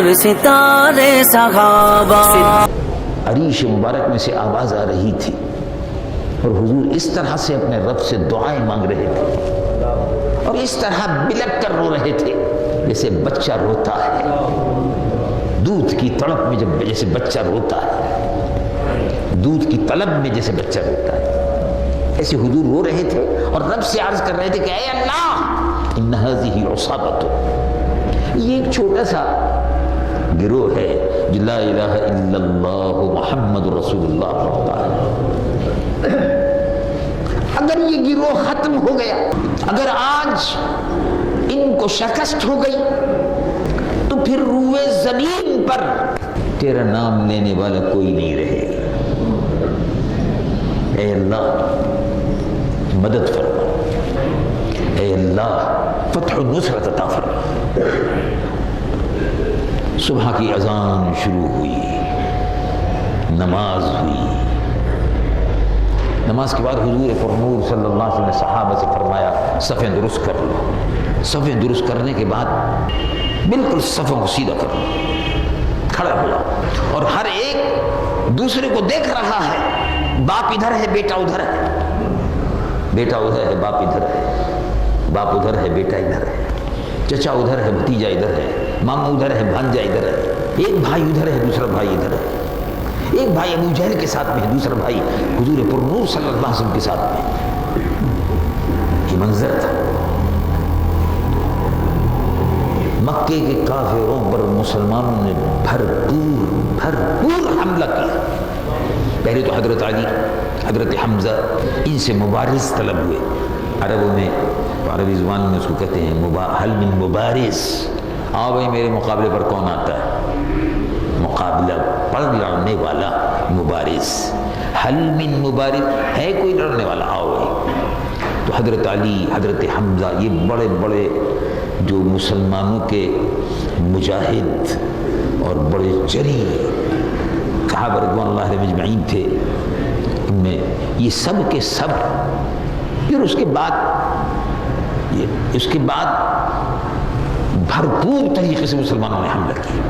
اور ستارے صحابہ. عریش مبارک میں سے آواز آ رہی تھی اور حضور اس طرح سے اپنے رب سے دعائیں مانگ رہے تھے اور اس طرح بلک کر رو رہے تھے جیسے بچہ روتا ہے، دودھ کی تڑپ میں جیسے بچہ روتا ہے، دودھ کی طلب میں جیسے بچہ روتا ہے، ایسے حضور رو رہے تھے اور رب سے عرض کر رہے تھے کہ اے اللہ ان هذه عصابۃ، یہ ایک چھوٹا سا گروہ ہے جو لا الہ الا اللہ محمد رسول اللہ پڑھتا ہے. اگر یہ گروہ ختم ہو گیا، اگر آج ان کو شکست ہو گئی تو پھر روئے زمین پر تیرا نام لینے والا کوئی نہیں رہے. اے اللہ مدد فرما، اے اللہ فتح و نصرت عطا فرما. صبح کی اذان شروع ہوئی، نماز ہوئی. نماز کے بعد حضور پرنور صلی اللہ علیہ وسلم نے صحابہ سے فرمایا صفیں درست کر لو. صفیں درست کرنے کے بعد بالکل صفوں کو سیدھا کر لو، کھڑا ہو جاؤ اور ہر ایک دوسرے کو دیکھ رہا ہے. باپ ادھر ہے، بیٹا ادھر ہے، بیٹا ادھر ہے، باپ ادھر ہے، باپ ادھر ہے، بیٹا ادھر ہے، چچا ادھر ہے، بھتیجا ادھر ہے، ماموں ادھر ہے، بھانجا ادھر ہے. ایک بھائی ادھر ہے، دوسرا بھائی ادھر ہے. ایک بھائی ابو جہل کے ساتھ میں ہے، دوسرا بھائی حضور پرنور صلی اللہ علیہ وسلم کے ساتھ میں. یہ منظر تھا. مکے کے کافروں پر مسلمانوں نے بھرپور حملہ کیا. پہلے تو حضرت علی، حضرت حمزہ ان سے مبارز طلب ہوئے. عربوں میں، عربی زبان میں اس کو کہتے ہیں حل من مبارز. آؤ بھائی میرے مقابلے پر کون آتا ہے؟ مقابلہ پر لڑنے والا مبارز. حل من مبارز، ہے کوئی لڑنے والا؟ آؤ بھائی. تو حضرت علی، حضرت حمزہ، یہ بڑے بڑے جو مسلمانوں کے مجاہد اور بڑے جری صحابہ رضوان اللہ علیہم اجمعین تھے، ان میں یہ سب کے سب. پھر اس کے بعد بھرپور طریقے سے مسلمانوں نے حملہ کیا.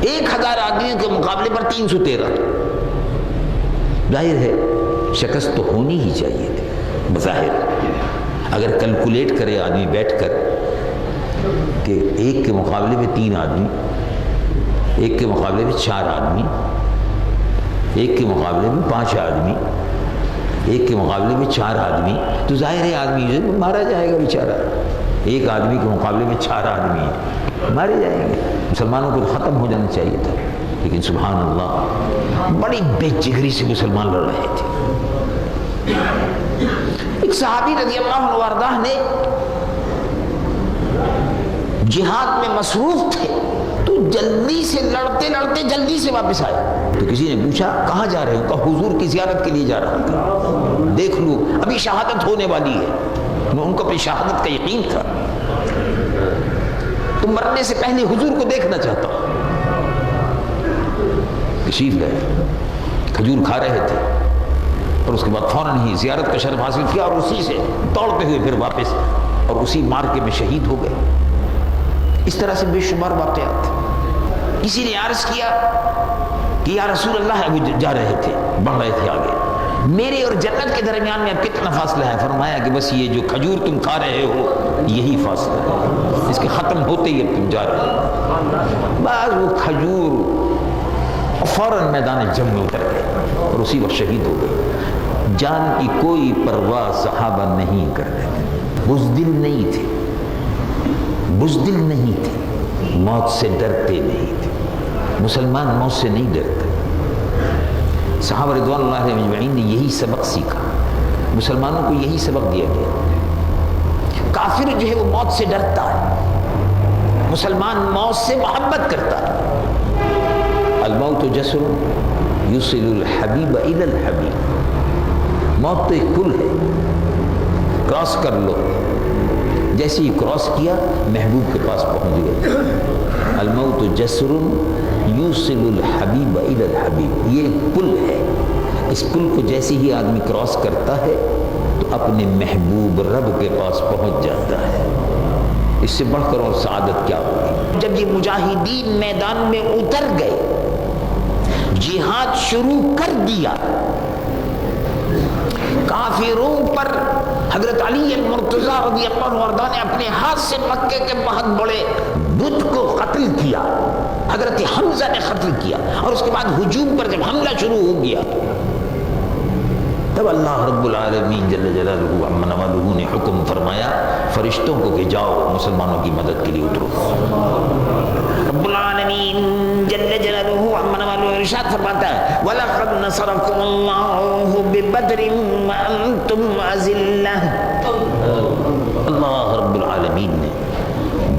1000 آدمیوں کے مقابلے پر 313. ظاہر ہے شکست تو ہونی ہی چاہیے تھی بظاہر. اگر کیلکولیٹ کرے آدمی بیٹھ کر کہ ایک کے مقابلے میں 3 آدمی، ایک کے مقابلے میں 4 آدمی، ایک کے مقابلے میں 5 آدمی، ایک کے مقابلے میں 4 آدمی، تو ظاہر ہے آدمی مارا جائے گا بیچارہ. ایک آدمی کے مقابلے میں 4 آدمی مارے جائیں گے. مسلمانوں کو ختم ہو جانا چاہیے تھا، لیکن سبحان اللہ بڑی بے جگری سے مسلمان لڑ رہے تھے. ایک صحابی رضی اللہ عنہ وارضاہ نے جہاد میں مصروف تھے تو جلدی سے لڑتے لڑتے جلدی سے واپس آئے. تو کسی نے پوچھا کہاں جا رہے ہو؟ کہا حضور کی زیارت کے لیے جا رہا تھا. دیکھ لو ابھی شہادت ہونے والی ہے. ان کو اپنی شہادت کا یقین تھا. تو مرنے سے پہلے حضور کو دیکھنا چاہتا ہوں. تشریف گئے، کھجور کھا رہے تھے اور اس کے بعد فوراً ہی زیارت کا شرف حاصل کیا اور اسی سے دوڑتے ہوئے پھر واپس اور اسی مارکے میں شہید ہو گئے. اس طرح سے بے شمار واقعات. کسی نے عرض کیا کہ یا رسول اللہ، ابھی جا رہے تھے، بڑھ رہے تھے آگے، میرے اور جنت کے درمیان میں اب کتنا فاصلہ ہے؟ فرمایا کہ بس یہ جو کھجور تم کھا رہے ہو یہی فاصلہ ہے، اس کے ختم ہوتے ہی اب تم جا رہے ہو. بعض وہ کھجور فوراً میدان جنگ میں اتر گئے اور اسی وقت شہید ہو گئے. جان کی کوئی پرواہ صحابہ نہیں کر رہے تھے، بزدل نہیں تھے، بزدل نہیں تھے، موت سے ڈرتے نہیں تھے. مسلمان موت سے نہیں ڈرتے. صحابہ رضوان اللہ علیہم اجمعین نے یہی سبق سیکھا، مسلمانوں کو یہی سبق دیا گیا. کافر جو ہے وہ موت سے ڈرتا ہے، مسلمان موت سے محبت کرتا ہے. الموت جسر یوصل الحبیب الی الحبیب. موت تو ایک پل ہے، کراس کر لو. جیسے ہی کراس کیا محبوب کے پاس پہنچ گئے. الموت جسر یوصل الحبیب الی الحبیب. یہ ایک پل ہے، اس پل کو جیسے ہی آدمی کراس کرتا ہے تو اپنے محبوب رب کے پاس پہنچ جاتا ہے. اس سے بڑھ کر اور سعادت کیا ہوگی؟ جب یہ مجاہدین میدان میں اتر گئے، جہاد شروع کر دیا، کافروں پر حضرت علی المرتضیٰ رضی اللہ عنہ نے اپنے ہاتھ سے مکے کے بہت بڑے بت کو قتل کیا، حضرت حمزہ نے قتل کیا، اور اس کے بعد ہجوم پر جب حملہ شروع ہو گیا تب اللہ رب العالمین جل جلالہ عما نوالہ نے حکم فرمایا فرشتوں کو کہ جاؤ مسلمانوں کی مدد کے لیے اترو۔ رب العالمین جل جلالہ عما نوالہ ارشاد فرماتا ہے وَلَقَدْ نَصَرَكُمُ اللَّهُ بِبَدْرٍ وَأَنْتُمْ أَذِلَّةٌ، اللہ رب العالمین نے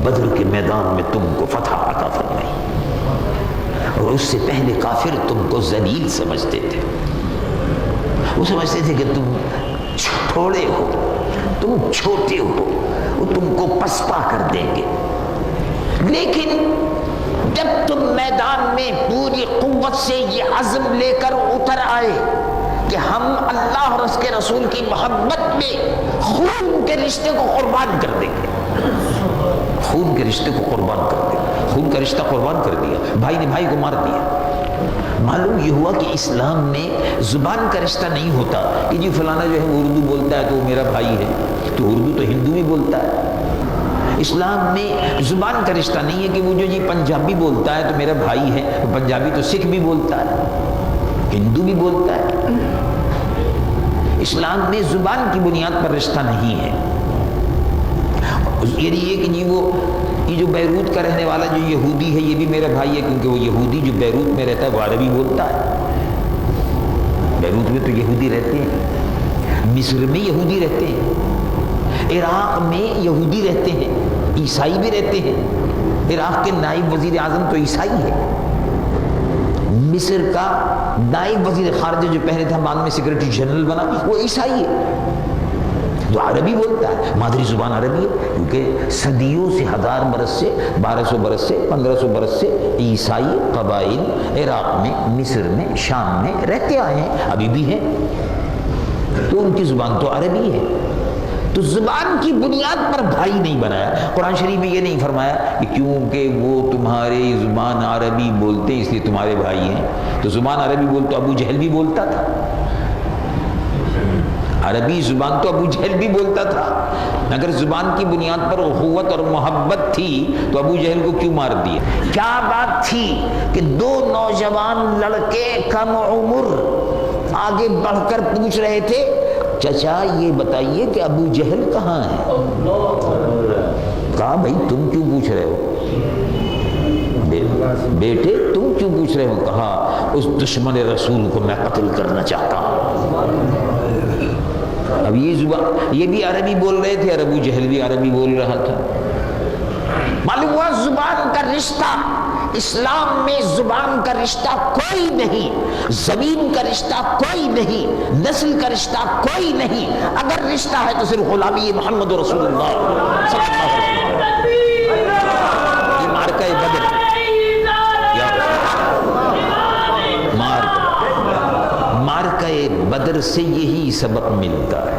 بدر کے میدان میں تم کو فتح عطا فرمائی، اور اس سے پہلے کافر تم کو ذلیل سمجھتے تھے، وہ سمجھتے تھے کہ تم تھوڑے ہو، تم چھوٹے ہو، وہ تم کو پسپا کر دیں گے، لیکن جب تم میدان میں پوری قوت سے یہ عزم لے کر اتر آئے کہ ہم اللہ اور اس کے رسول کی محبت میں خون کے رشتے کو قربان کر دیں گے، خون کے رشتے کو قربان کر دیں گے، خون کا رشتہ قربان کر دیا، بھائی نے بھائی کو مار دیا۔ معلوم یہ ہوا کہ اسلام میں زبان کا رشتہ نہیں ہوتا کہ جی فلانا جو ہے وہ اردو بولتا ہے تو وہ میرا بھائی ہے، تو اردو تو ہندو بھی بولتا ہے۔ اسلام میں زبان کا رشتہ نہیں ہے کہ وہ جو جی پنجابی بولتا ہے تو میرا بھائی ہے، پنجابی تو سکھ بھی بولتا ہے، ہندو بھی بولتا ہے۔ اسلام میں زبان کی بنیاد پر رشتہ نہیں ہے، یعنی یہ کہ جی یہ جو بیروت کا رہنے والا جو یہودی ہے یہ بھی میرا بھائی ہے، کیونکہ وہ یہودی جو بیروت میں رہتا ہے وہ عربی بولتا ہے، بیروت میں تو یہودی رہتے ہیں، مصر میں یہودی رہتے ہیں، عراق میں یہودی رہتے ہیں، عیسائی بھی رہتے ہیں، عراق کے نائب وزیر اعظم تو عیسائی ہے، مصر کا نائب وزیر خارجہ جو پہلے تھا بعد میں سیکرٹری جنرل بنا وہ عیسائی ہے، جو عربی بولتا ہے، مادری زبان عربی ہے، کیونکہ صدیوں سے 1000 برس سے 1200 برس سے 1500 برس سے عیسائی قبائل عراق میں، مصر میں، شام میں رہتے آئے ہیں، ابھی بھی ہیں، تو ان کی زبان تو عربی ہے۔ تو زبان کی بنیاد پر بھائی نہیں بنایا۔ قرآن شریف میں یہ نہیں فرمایا کہ کیونکہ وہ تمہاری زبان عربی بولتے ہیں اس لیے تمہارے بھائی ہیں، تو زبان عربی بولتے ابو جہل بھی بولتا تھا، عربی زبان تو ابو جہل بھی بولتا تھا، اگر زبان کی بنیاد پر اخوت اور محبت تھی تو ابو جہل کو کیوں مار دیا؟ کیا بات تھی کہ دو نوجوان لڑکے کم عمر آگے بڑھ کر پوچھ رہے تھے چچا یہ بتائیے کہ ابو جہل کہاں ہے؟ کہا بھائی تم کیوں پوچھ رہے ہو؟ بیٹے تم کیوں پوچھ رہے ہو؟ کہا اس دشمن رسول کو میں قتل کرنا چاہتا ہوں۔ اب یہ زبان یہ بھی عربی بول رہے تھے اور ابو جہل بھی عربی بول رہا تھا۔ معلوم ہوا زبان کا رشتہ اسلام میں زبان کا رشتہ کوئی نہیں، زمین کا رشتہ کوئی نہیں، نسل کا رشتہ کوئی نہیں، اگر رشتہ ہے تو صرف غلامی محمد رسول اللہ صلی اللہ علیہ وسلم۔ یہ مارکہ بدر مارکہ بدر سے یہی سبق ملتا ہے،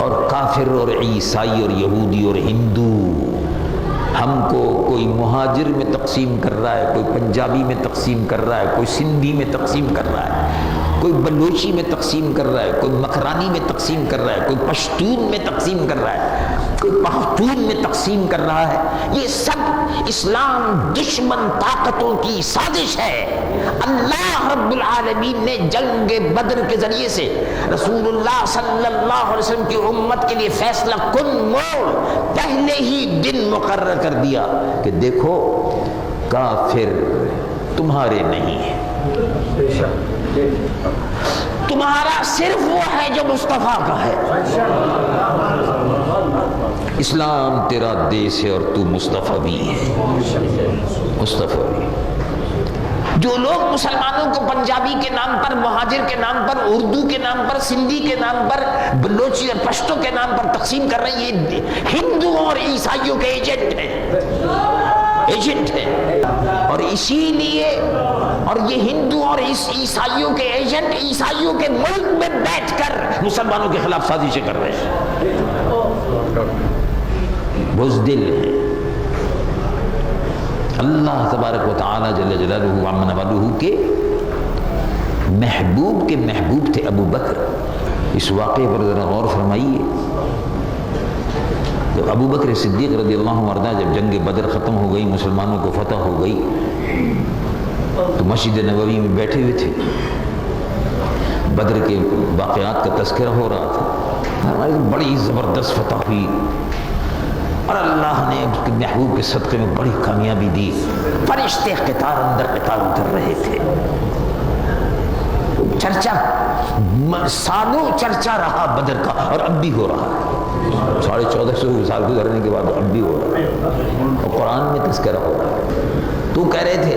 اور کافر اور عیسائی اور یہودی اور ہندو ہم کو کوئی مہاجر میں تقسیم کر رہا ہے، کوئی پنجابی میں تقسیم کر رہا ہے، کوئی سندھی میں تقسیم کر رہا ہے، کوئی بلوچی میں تقسیم کر رہا ہے، کوئی مکرانی میں تقسیم کر رہا ہے، کوئی پشتون میں تقسیم کر رہا ہے، کوئی پختون میں تقسیم کر رہا ہے۔ یہ سب اسلام دشمن طاقتوں کی سازش ہے۔ اللہ رب العالمین نے جنگ بدر کے ذریعے سے رسول اللہ صلی اللہ علیہ وسلم کی امت کے لیے فیصلہ کن موڑ پہلے ہی دن مقرر کر دیا کہ دیکھو کافر تمہارے نہیں ہے، تمہارا صرف وہ ہے جو مصطفیٰ کا ہے۔ اسلام تیرا دیس ہے اور تو مصطفیٰ بھی ہے، مصطفیٰ بھی۔ جو لوگ مسلمانوں کو پنجابی کے نام پر، مہاجر کے نام پر، اردو کے نام پر، سندھی کے نام پر، بلوچی اور پشتو کے نام پر تقسیم کر رہے ہیں، یہ ہندوؤں اور عیسائیوں کے ایجنٹ ہیں، اور اسی لیے اور یہ ہندو اور عیسائیوں کے ایجنٹ عیسائیوں کے ملک میں بیٹھ کر مسلمانوں کے خلاف سازشیں کر رہے ہیں۔ بزدل ہیں. اللہ تبارک و تعالی جل جلالہ وعمن والہ کے محبوب تھے ابو بکر. اس واقعے پر ذرا غور فرمائیے. جب ابو بکر صدیق رضی اللہ عنہ وارضہ جب جنگ بدر ختم ہو گئی، مسلمانوں کو فتح ہو گئی، تو مسجد نبوی میں بیٹھے ہوئے تھے. بدر کے واقعات کا تذکرہ ہو رہا تھا. بڑی زبردست فتح ہوئی اور اللہ نے اس کے محبوب کے صدقے میں بڑی کامیابی دی. فرشتے قطار اندر قطار اتر رہے تھے. چرچا سالوں چرچا رہا بدر کا، اور اب بھی ہو رہا ہے. 1450 سال گزرنے کے بعد اب بھی ہو رہا ہے، اور قرآن میں تذکرہ ہو رہا ہے. تو کہہ رہے تھے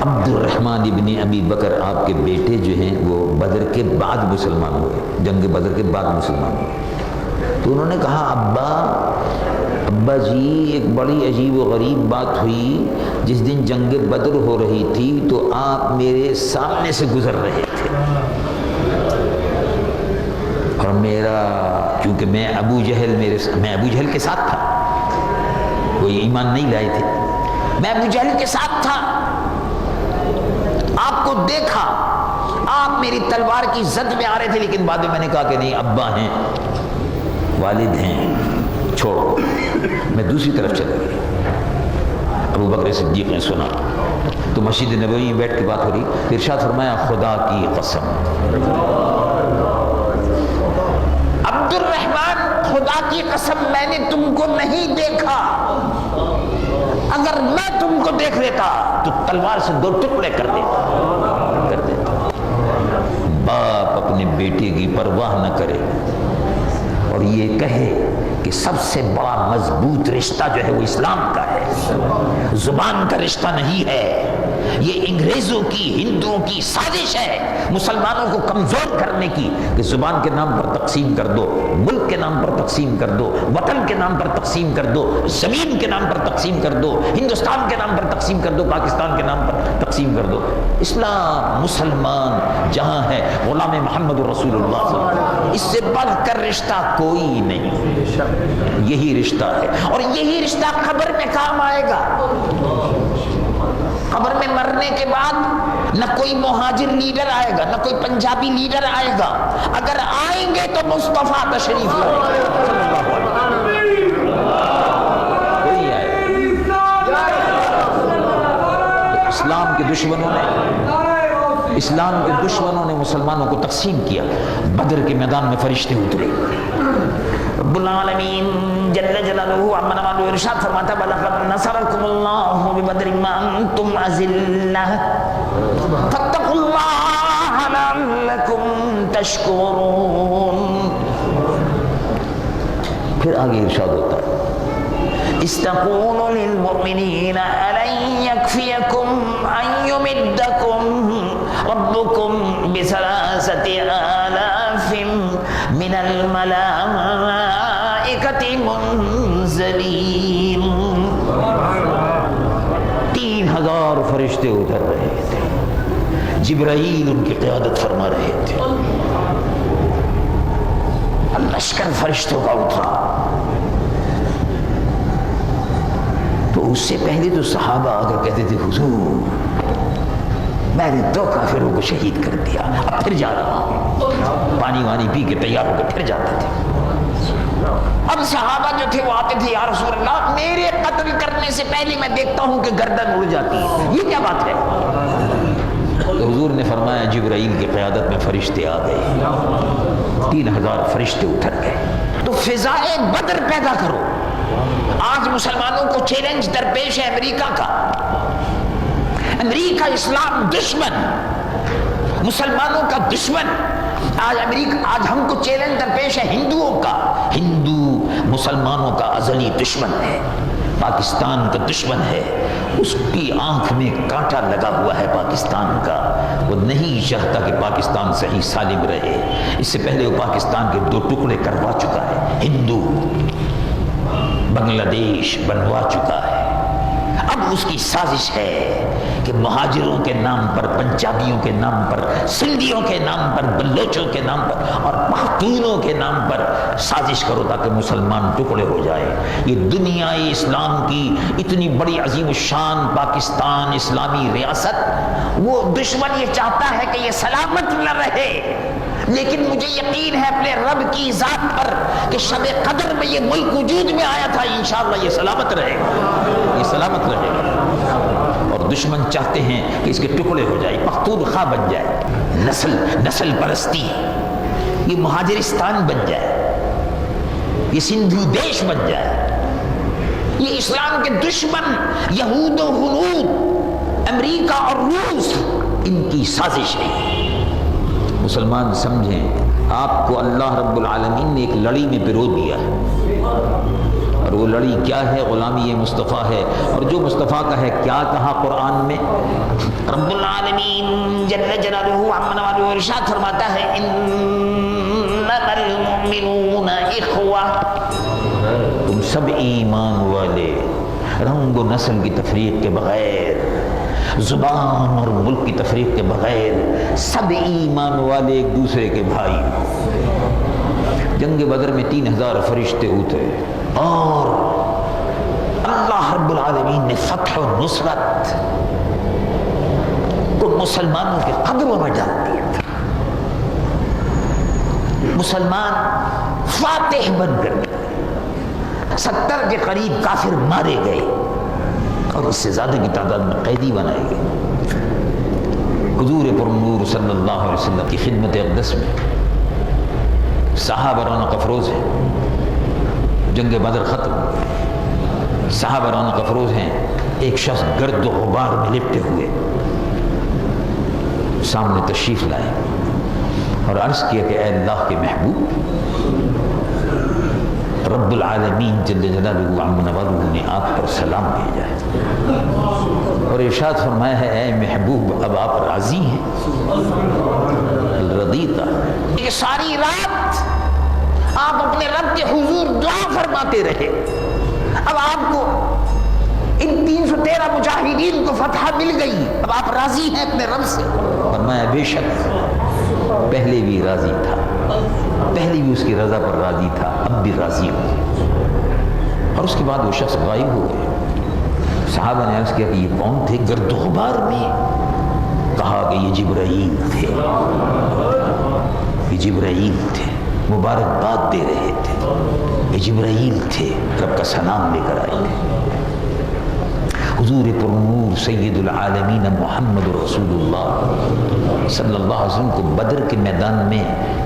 عبد الرحمن ابن ابی بکر آپ کے بیٹے جو ہیں وہ بدر کے بعد مسلمان ہوئے، جنگ بدر کے بعد مسلمان ہوئے. تو انہوں نے کہا ابا جی ایک بڑی عجیب و غریب بات ہوئی. جس دن جنگ بدر ہو رہی تھی تو آپ میرے سامنے سے گزر رہے تھے، اور میرا کیونکہ میں ابو جہل کے ساتھ تھا، کوئی ایمان نہیں لائے تھے، میں ابو جہل کے ساتھ تھا. آپ کو دیکھا، آپ میری تلوار کی زد میں آ رہے تھے، لیکن بعد میں میں نے کہا کہ نہیں، ابا ہیں، والد ہیں، چھوڑو. میں دوسری طرف چلا گیا. ابو بکر صدیق نے سنا تو مسجد نبوی میں بیٹھ کے بات ہو رہی. ارشاد فرمایا خدا کی قسم عبد الرحمن، خدا کی قسم میں نے تم کو نہیں دیکھا. اگر میں تم کو دیکھ لیتا تو تلوار سے 2 ٹکڑے کر دیتا. باپ اپنے بیٹے کی پرواہ نہ کرے اور یہ کہے کہ سب سے بڑا مضبوط رشتہ جو ہے وہ اسلام کا ہے، زبان کا رشتہ نہیں ہے. یہ انگریزوں کی، ہندوؤں کی سازش ہے مسلمانوں کو کمزور کرنے کی، کہ زبان کے نام پر تقسیم کر دو، ملک کے نام پر تقسیم کر دو، وطن کے نام پر تقسیم کر دو، زمین کے نام پر تقسیم کر دو، ہندوستان کے نام پر تقسیم کر دو، پاکستان کے نام پر تقسیم کر دو. اسلام، مسلمان جہاں ہے، غلام محمد رسول اللہ صلی اللہ علیہ وسلم، اس سے بڑھ کر رشتہ کوئی نہیں. یہی رشتہ ہے، اور یہی رشتہ قبر میں کام آئے گا. قبر میں مرنے کے بعد نہ کوئی مہاجر لیڈر آئے گا، نہ کوئی پنجابی لیڈر آئے گا. اگر آئیں گے تو مصطفیٰ تشریف لائے گا. کوئی آئے گا. اسلام کے دشمنوں نے مسلمانوں کو تقسیم کیا. بدر کے میدان میں فرشتے اترے. رب العالمین جل جلالہ عمن والہ ارشاد فرماتا بلغت نصرکم اللہ ببدر ما انتم اذلہ فاتقوا اللہ لعلکم تشکرون. پھر آگے ارشاد ہوتا ہے استقول للمؤمنین الن یکفیکم ان یمدکم ربکم بثلاثۃ آلاف من الملائکۃ منزلین. 3000 فرشتے اتر رہے تھے، جبرائیل ان کی قیادت فرما رہے تھے. لشکر فرشتوں کا اترا. تو اس سے پہلے تو صحابہ آ کر کہتے تھے حضور میں نے 2 کافروں کو شہید کر دیا، اب پھر جا رہا ہوں. پانی وانی پی کے تیار ہو کے پھر جاتے تھے. اب صحابہ جو تھے وہ آتے تھے یا رسول اللہ میرے قتل کرنے سے پہلے میں دیکھتا ہوں کہ گردن اڑ جاتی ہے، یہ کیا بات ہے؟ تو حضور نے فرمایا جبرائیل کی قیادت میں فرشتے آ گئے. 3000 فرشتے اتر گئے. تو فضائے بدر پیدا کرو. آج مسلمانوں کو چیلنج درپیش ہے امریکہ کا. امریکہ اسلام دشمن، مسلمانوں کا دشمن. آج ہم کو چیلنج درپیش ہے ہندوؤں کا. ہندو مسلمانوں کا ازلی دشمن ہے، پاکستان کا دشمن ہے. اس کی آنکھ میں کانٹا لگا ہوا ہے پاکستان کا. وہ نہیں چاہتا کہ پاکستان صحیح سالم رہے. اس سے پہلے وہ پاکستان کے 2 ٹکڑے کروا چکا ہے. ہندو بنگلہ دیش بنوا چکا ہے. اب اس کی سازش ہے کہ مہاجروں کے نام پر، پنجابیوں کے نام پر، سندھیوں کے نام پر، بلوچوں کے نام پر اور پختونوں کے نام پر سازش کرو تاکہ مسلمان ٹکڑے ہو جائے۔ یہ دنیا اسلام کی اتنی بڑی عظیم الشان پاکستان اسلامی ریاست، وہ دشمن یہ چاہتا ہے کہ یہ سلامت نہ رہے، لیکن مجھے یقین ہے اپنے رب کی ذات پر کہ شب قدر میں یہ ملک وجود میں آیا تھا، انشاءاللہ یہ سلامت رہے گا، یہ سلامت رہے گا۔ اور دشمن چاہتے ہیں کہ اس کے ٹکڑے ہو جائے، پختونخوا بن جائے، نسل پرستی، یہ مہاجرستان بن جائے، یہ سندھو دیش بن جائے۔ یہ اسلام کے دشمن یہود و ہنود، امریکہ اور روس، ان کی سازش ہے۔ مسلمان سمجھیں، آپ کو اللہ رب العالمین نے ایک لڑی میں پرو دیا ہے، اور وہ لڑی کیا ہے؟ غلامی مصطفیٰ ہے۔ اور جو مصطفیٰ کا ہے، کیا کہا قرآن میں؟ رب العالمین جل جلالہ عما والہ ارشاد فرماتا ہے، انما المؤمنون اخوہ، تم سب ایمان والے رنگ و نسل کی تفریق کے بغیر، زبان اور ملک کی تفریق کے بغیر سب ایمان والے ایک دوسرے کے بھائی۔ جنگ بدر میں 3000 فرشتے اترے اور اللہ رب العالمین نے فتح و نصرت کو مسلمانوں کے قدموں میں ڈال دیا تھا۔ مسلمان فاتح بن کر گئے، 70 کے قریب کافر مارے گئے اور اس سے زیادہ کی تعداد میں قیدی بنائے گئے۔ حضور پر نور صلی اللہ علیہ وسلم کی خدمت اقدس میں صحابہ رونق افروز ہیں، جنگ بدر ختم، صحابہ رونق افروز ہیں، ایک شخص گرد و غبار میں لپٹے ہوئے سامنے تشریف لائے اور عرض کیا کہ اے اللہ کے محبوب، رب العالمین جل جلالہ عما والہ نے آپ پر سلام بھیجا ہے اور ارشاد فرمایا ہے اے محبوب اب آپ راضی ہیں؟ رضیتا۔ یہ ساری رات آپ اپنے رب کے حضور دعا فرماتے رہے، اب آپ کو ان 313 مجاہدین کو فتح مل گئی، اب آپ راضی ہیں اپنے رب سے؟ فرمایا بے شک پہلے بھی راضی تھا، پہلے بھی اس کی رضا پر راضی تھا، اب بھی راضی ہوں۔ اور اس کے بعد وہ شخص غائب ہو گئے۔ صحابہ نے عرض کیا کہ یہ کون تھے گرد و غبار میں؟ کہا کہ یہ جبرائیل تھے، یہ جبرائیل تھے، مبارکباد دے رہے تھے، یہ جبرائیل تھے، رب کا سلام لے کر آئے تھے۔ حضور پر نور سید العالمین محمد رسول اللہ صلی اللہ علیہ وسلم کو بدر کے میدان میں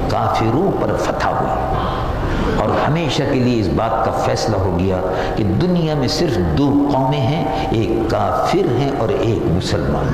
کافروں پر فتح ہوئی اور ہمیشہ کے لیے اس بات کا فیصلہ ہو گیا کہ دنیا میں صرف 2 قومیں ہیں، ایک کافر ہیں اور ایک مسلمان۔